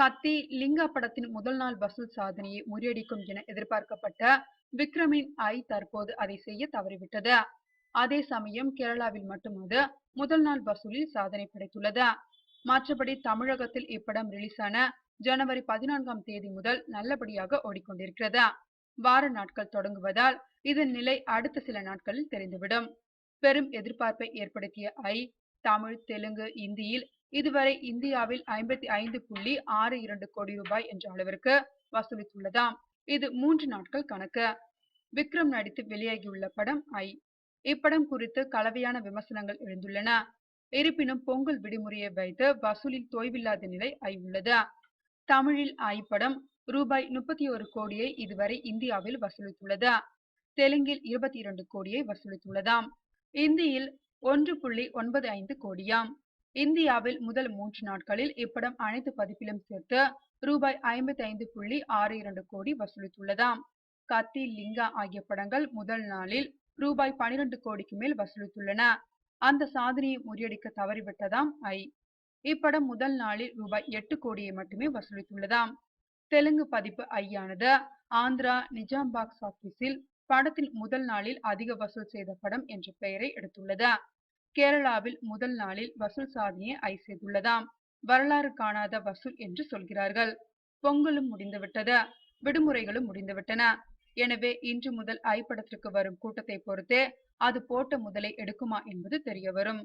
கத்தி லிங்கா படத்தின் முதல் நாள் வசூல் சாதனையை முறியடிக்கும் என எதிர்பார்க்கப்பட்ட விக்ரமின் ஐ தற்போது அதை செய்ய தவறிவிட்டது. அதே சமயம் கேரளாவில் மட்டும் அது முதல் நாள் வசூலில் சாதனை படைத்துள்ளது. மற்றபடி தமிழகத்தில் இப்படம் ரிலீஸான ஜனவரி 14ஆம் தேதி முதல் நல்லபடியாக ஓடிக்கொண்டிருக்கிறது. வார நாட்கள் தொடங்குவதால் இதன் நிலை அடுத்த சில நாட்களில் தெரிந்துவிடும். பெரும் எதிர்பார்ப்பை ஏற்படுத்திய ஐ தமிழ், தெலுங்கு, இந்தியில் இதுவரை இந்தியாவில் 55.62 கோடி ரூபாய் என்ற அளவிற்கு வசூலித்துள்ளதாம். இது 3 நாட்கள் கணக்கு. விக்ரம் நடித்து வெளியாகியுள்ள படம் ஐ. இப்படம் குறித்து கலவையான விமர்சனங்கள் எழுந்துள்ளன. இருப்பினும் பொங்கல் விடுமுறையை வைத்து வசூலில் தொய்வில்லாத நிலை ஐ உள்ளது. தமிழில் ஐ படம் ரூபாய் 31 கோடியை இதுவரை இந்தியாவில் வசூலித்துள்ளது. தெலுங்கில் 22 கோடியை வசூலித்துள்ளதாம். இந்தியில் 1.95 கோடியாம். இந்தியாவில் முதல் 3 நாட்களில் இப்படம் அனைத்து பதிப்பிலும் சேர்த்து ரூபாய் 55.62 கோடி வசூலித்துள்ளதாம். கத்தி, லிங்கா ஆகிய படங்கள் முதல் நாளில் ரூபாய் 12 கோடிக்கு மேல் வசூலித்துள்ளன. அந்த சாதனையை முறியடிக்க தவறிவிட்டதாம் ஐ. இப்படம் முதல் நாளில் ரூபாய் 8 கோடியை மட்டுமே வசூலித்துள்ளதாம். தெலுங்கு பதிப்பு ஐயானது ஆந்திரா நிஜாம் பாக்ஸ் ஆபீஸில் படத்தின் முதல் நாளில் அதிக வசூல் செய்த படம் என்ற பெயரை எடுத்துள்ளது. கேரளாவில் முதல் நாளில் வசூல் சாதனையை ஐ செய்துள்ளதாம். வரலாறு காணாத வசூல் என்று சொல்கிறார்கள். பொங்கலும் முடிந்துவிட்டது, விடுமுறைகளும் முடிந்துவிட்டன. எனவே இன்று முதல் ஐ படத்திற்கு வரும் கூட்டத்தை பொறுத்தே அது போட்ட முதலை எடுக்குமா என்பது தெரியவரும்.